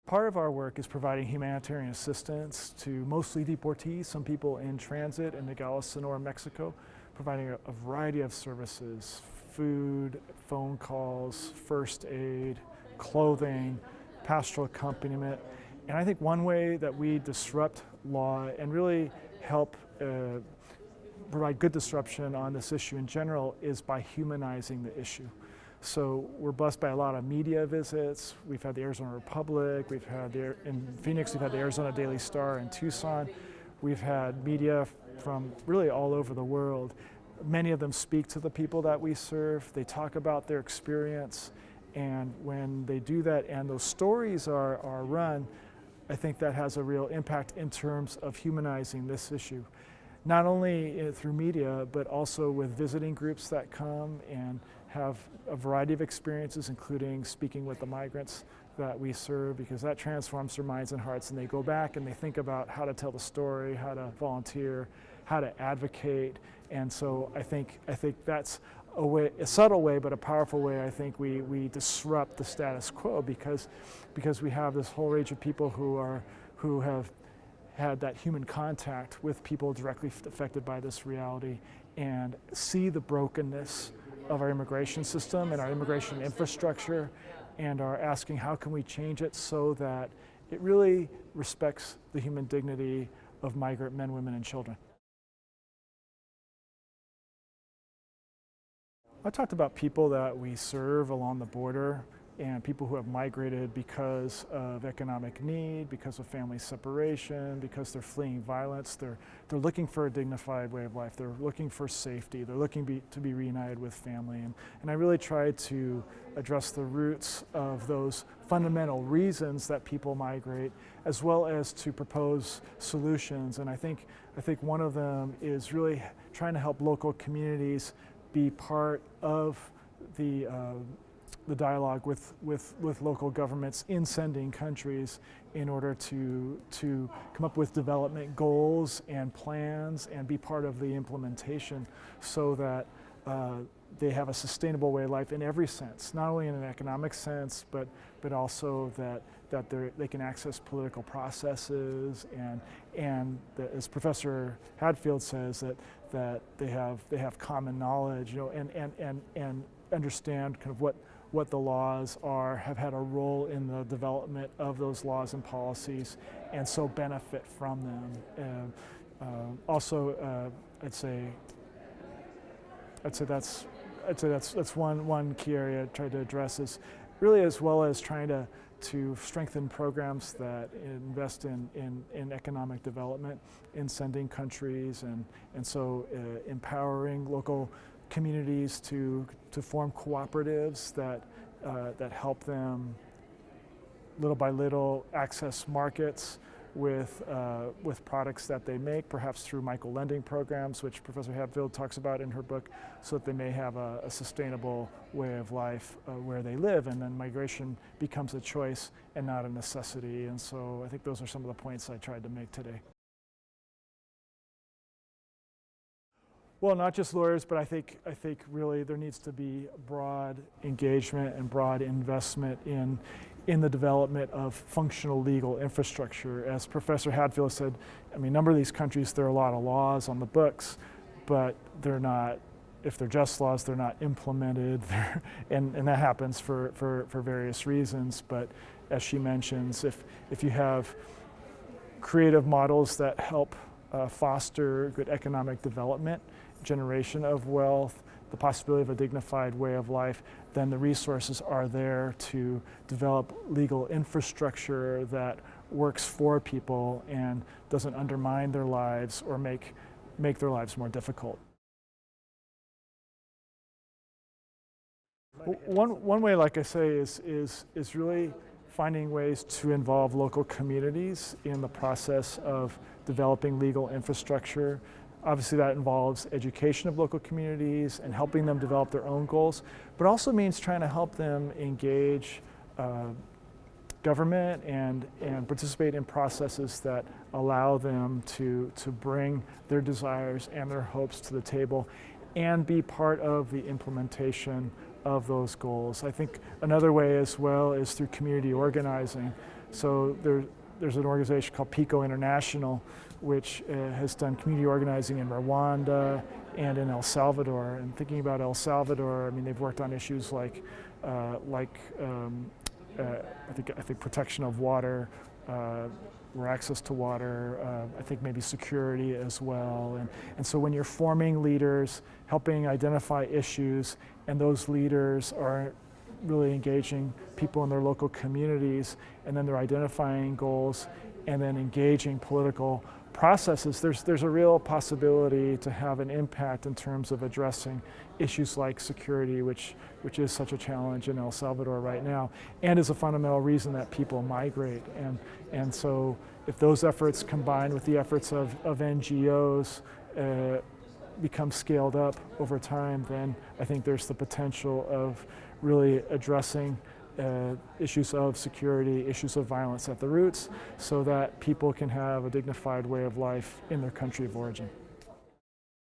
Part of our work is providing humanitarian assistance to mostly deportees, some people in transit in Nogales, Sonora, Mexico, providing a variety of services: food, phone calls, first aid, clothing, pastoral accompaniment. And I think one way that we disrupt law and really help provide good disruption on this issue in general is by humanizing the issue. So we're blessed by a lot of media visits. We've had the Arizona Republic, in Phoenix we've had the Arizona Daily Star, in Tucson we've had media from really all over the world. Many of them speak to the people that we serve. They talk about their experience, and when they do that and those stories are run, I think that has a real impact in terms of humanizing this issue. Not only through media, but also with visiting groups that come and have a variety of experiences, including speaking with the migrants that we serve, because that transforms their minds and hearts, and they go back and they think about how to tell the story, how to volunteer, how to advocate. And so I think that's a subtle way, but a powerful way. I think we disrupt the status quo because we have this whole range of people who have had that human contact with people directly affected by this reality and see the brokenness of our immigration system and our immigration infrastructure, and are asking how can we change it so that it really respects the human dignity of migrant men, women, and children. I talked about people that we serve along the border and people who have migrated because of economic need, because of family separation, because they're fleeing violence. They're looking for a dignified way of life. They're looking for safety. They're looking to be reunited with family. And I really tried to address the roots of those fundamental reasons that people migrate, as well as to propose solutions. And I think one of them is really trying to help local communities be part of the dialogue with local governments in sending countries in order to come up with development goals and plans and be part of the implementation so that they have a sustainable way of life in every sense, not only in an economic sense, but also that they can access political processes and as Professor Hadfield says, that they have common knowledge, and understand kind of what the laws are, have had a role in the development of those laws and policies, and so benefit from them. Also, I'd say that's one key area I tried to address, is really, as well as trying to strengthen programs that invest in economic development in sending countries, and so empowering local communities to form cooperatives that help them little by little access markets with products that they make, perhaps through micro-lending programs, which Professor Hadfield talks about in her book, so that they may have a sustainable way of life where they live, and then migration becomes a choice and not a necessity. And so I think those are some of the points I tried to make today. Well, not just lawyers, but I think really there needs to be broad engagement and broad investment in the development of functional legal infrastructure. As Professor Hadfield said, I mean, a number of these countries, there are a lot of laws on the books, but they're not, if they're just laws, they're not implemented, and that happens for various reasons. But as she mentions, if you have creative models that help foster good economic development, generation of wealth, the possibility of a dignified way of life, then the resources are there to develop legal infrastructure that works for people and doesn't undermine their lives or make their lives more difficult. One way, like I say, is really finding ways to involve local communities in the process of developing legal infrastructure. Obviously that involves education of local communities and helping them develop their own goals, but also means trying to help them engage government and participate in processes that allow them to bring their desires and their hopes to the table and be part of the implementation of those goals. I think another way as well is through community organizing. So there's an organization called PICO International, which has done community organizing in Rwanda and in El Salvador. And thinking about El Salvador, I mean, they've worked on issues like I think protection of water, or access to water, I think maybe security as well. And so when you're forming leaders, helping identify issues, and those leaders are really engaging people in their local communities, and then they're identifying goals and then engaging political processes, there's a real possibility to have an impact in terms of addressing issues like security, which is such a challenge in El Salvador right now, and is a fundamental reason that people migrate. And so if those efforts combined with the efforts of NGOs become scaled up over time, then I think there's the potential of really addressing issues of security, issues of violence at the roots, so that people can have a dignified way of life in their country of origin.